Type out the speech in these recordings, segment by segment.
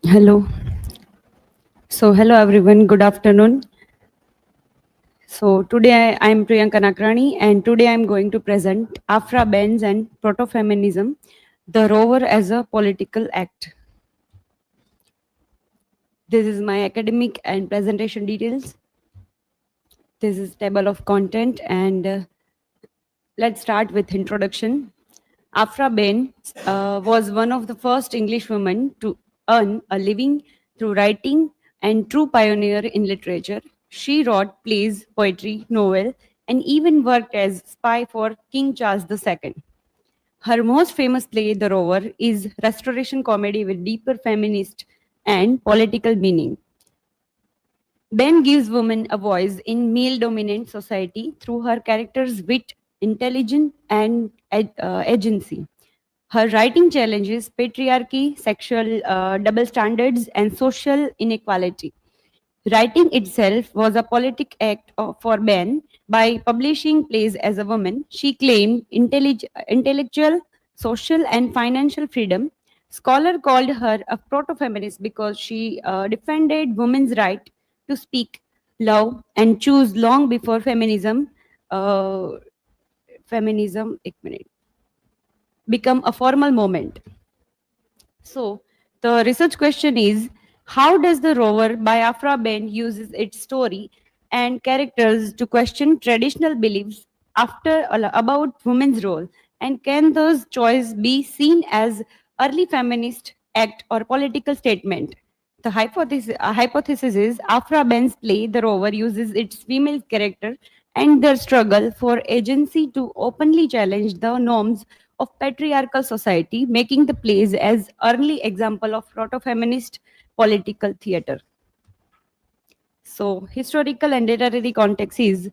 Hello. Hello everyone. Good afternoon. Today I am Priyanka Nakrani, and today I am going to present Aphra Behn's and Protofeminism, the Rover as a political act. This is my academic and presentation details. This is table of content, and let's start with introduction. Aphra Behn was one of the first English women to earn a living through writing and true pioneer in literature. She wrote plays, poetry, novel, and even worked as spy for King Charles II. Her most famous play, The Rover, is restoration comedy with deeper feminist and political meaning. Ben gives women a voice in male dominant society through her characters' wit, intelligence, and agency. Her writing challenges patriarchy, sexual double standards, and social inequality. Writing itself was a politic act for Ben. By publishing plays as a woman, she claimed intellectual, social, and financial freedom. Scholar called her a proto-feminist because she defended women's right to speak, love, and choose long before feminism. Feminism, एक minute, become a formal movement. So, the research question is, how does The Rover by Aphra Behn uses its story and characters to question traditional beliefs about women's role, and can those choices be seen as early feminist act or political statement? The hypothesis is Aphra Behn's play The Rover uses its female character and their struggle for agency to openly challenge the norms of patriarchal society, making the plays as early example of proto-feminist political theater. So, historical and literary context is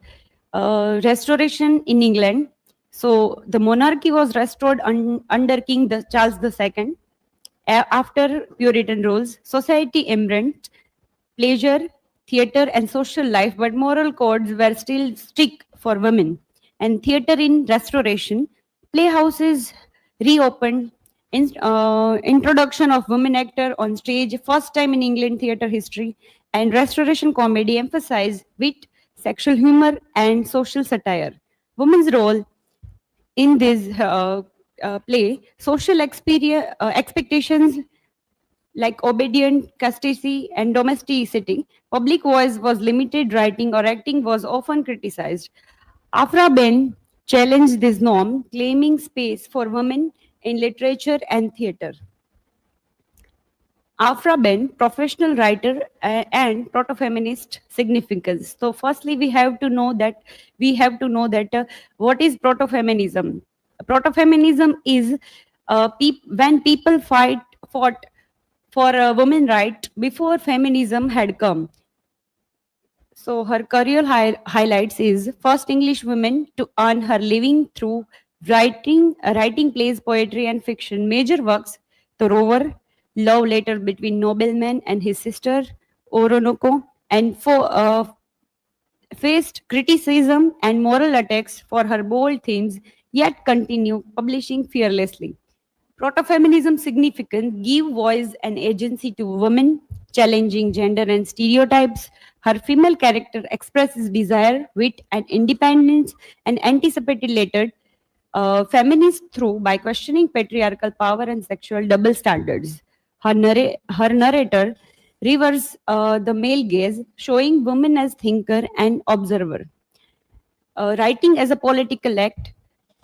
restoration in England. So, the monarchy was restored under King Charles II. After Puritan rules, society embraced pleasure, theater, and social life, but moral codes were still strict for women. And theater in restoration, playhouses reopened, introduction of women actor on stage, first time in England theater history, and restoration comedy emphasized wit, sexual humor, and social satire. Women's role in this play, social expectations like obedient, chastity, and domesticity. Public voice was limited, writing or acting was often criticized. Aphra Behn challenged this norm, claiming space for women in literature and theater. Aphra Behn, professional writer and proto-feminist significance. So, firstly, we have to know that what is proto-feminism. Proto-feminism is when people fought for a women right before feminism had come. So her career highlights is first English woman to earn her living through writing plays, poetry, and fiction. Major works: The Rover, Love Letter Between Nobleman and His Sister, Orinoco, and faced criticism and moral attacks for her bold themes, yet continue publishing fearlessly. Protofeminism significance give voice and agency to women, challenging gender and stereotypes. Her female character expresses desire, wit, and independence, and anticipated later feminist through by questioning patriarchal power and sexual double standards. Her narrator reverses the male gaze, showing women as thinker and observer. Writing as a political act,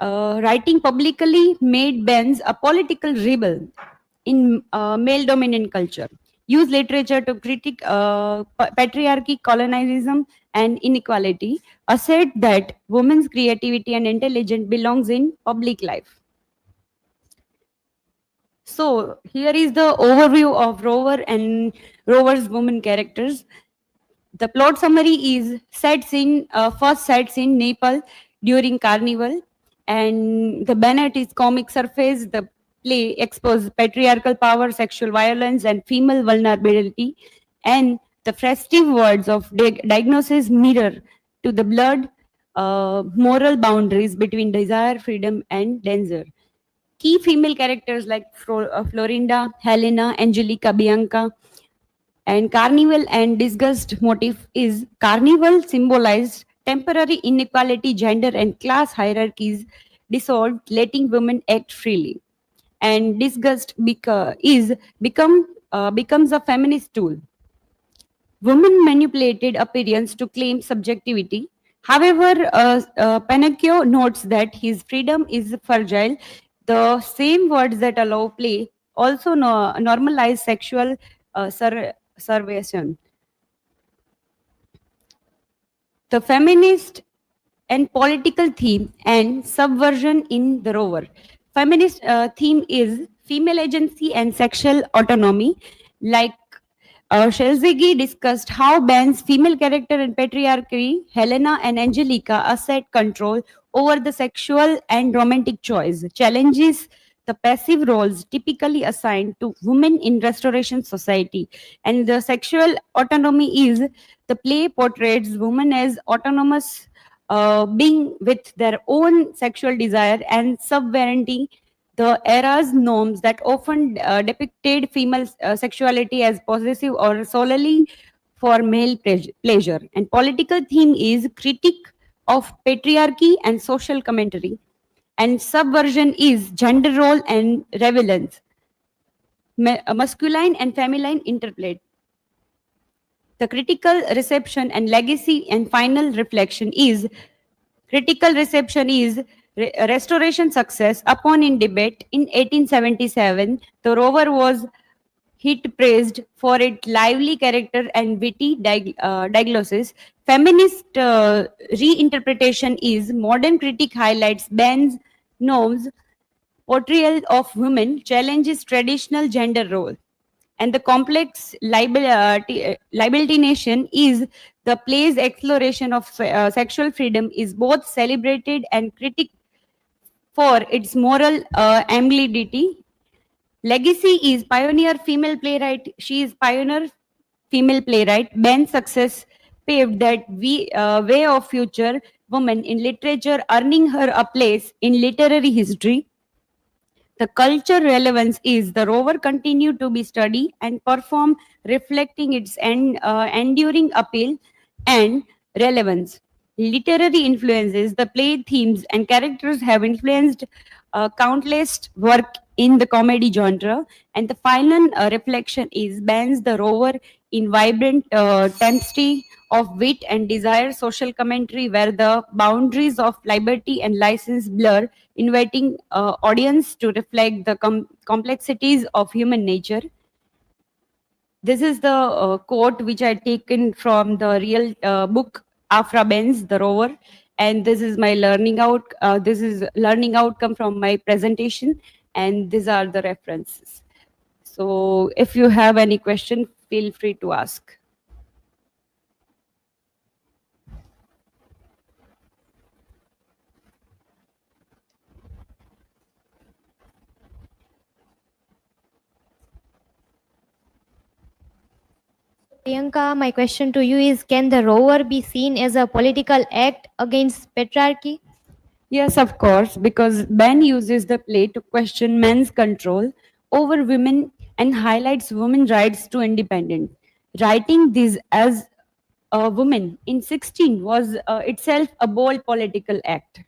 writing publicly made Benz a political rebel in male dominant culture. Use literature to critique patriarchy, colonialism, and inequality. Assert that women's creativity and intelligence belongs in public life. So here is the overview of Rover and Rover's women characters. The plot summary is first sets in Nepal during Carnival, and the Bennett is comic surface. The play exposes patriarchal power, sexual violence, and female vulnerability, and the festive words of diagnosis mirror to the blood moral boundaries between desire, freedom, and danger. Key female characters like Florinda, Helena, Angelica, Bianca, and Carnival and disgust motif is Carnival symbolized temporary inequality, gender and class hierarchies dissolved, letting women act freely. And disgust becomes a feminist tool. Women manipulated appearance to claim subjectivity. However, Pinocchio notes that his freedom is fragile. The same words that allow play also normalize sexual servation. The feminist and political theme and subversion in the Rover. Feminist theme is female agency and sexual autonomy. Like Shelzigi discussed how Ben's female character and patriarchy, Helena and Angelica, assert control over the sexual and romantic choice, challenges the passive roles typically assigned to women in restoration society. And the sexual autonomy is the play portrays women as autonomous being with their own sexual desire and subverting the era's norms that often depicted female sexuality as possessive or solely for male pleasure. And political theme is critique of patriarchy and social commentary. And subversion is gender role and relevance, masculine and feminine interplay. The critical reception and legacy and final reflection is critical reception is restoration success upon in debate in 1877. The Rover was hit praised for its lively character and witty diagnosis. Feminist reinterpretation is modern critique highlights Ben's norms portrayal of women challenges traditional gender role. And the complex liability nation is the play's exploration of sexual freedom is both celebrated and critiqued for its moral ambiguity. Legacy is pioneer female playwright. She is pioneer female playwright. Ben's success paved that way of future woman in literature, earning her a place in literary history. The culture relevance is the Rover continued to be studied and performed, reflecting its enduring appeal and relevance. Literary influences, the play themes and characters have influenced countless work in the comedy genre. And the final reflection is Ben's The Rover in vibrant temptress of wit and desire, social commentary where the boundaries of liberty and license blur, inviting audience to reflect the complexities of human nature. This is the quote which I taken from the real book Aphra Behn's The Rover, and this is my this is learning outcome from my presentation, and these are the references. So if you have any question, feel free to ask. Priyanka, my question to you is, can the rover be seen as a political act against patriarchy? Yes, of course, because Ben uses the play to question men's control over women and highlights women's rights to independence. Writing this as a woman in 16 was itself a bold political act.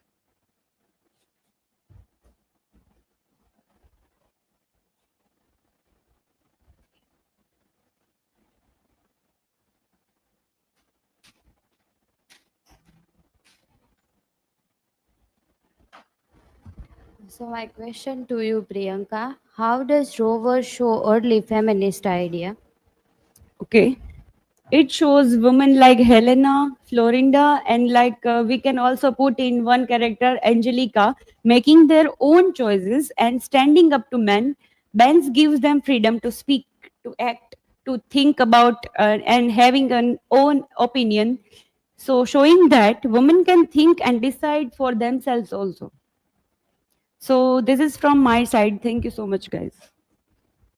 So my question to you, Priyanka, how does Rover show early feminist idea? Okay. It shows women like Helena, Florinda, and like we can also put in one character, Angelica, making their own choices and standing up to men. Benz gives them freedom to speak, to act, to think about, and having an own opinion. So, showing that women can think and decide for themselves also. So, this is from my side. Thank you so much, guys.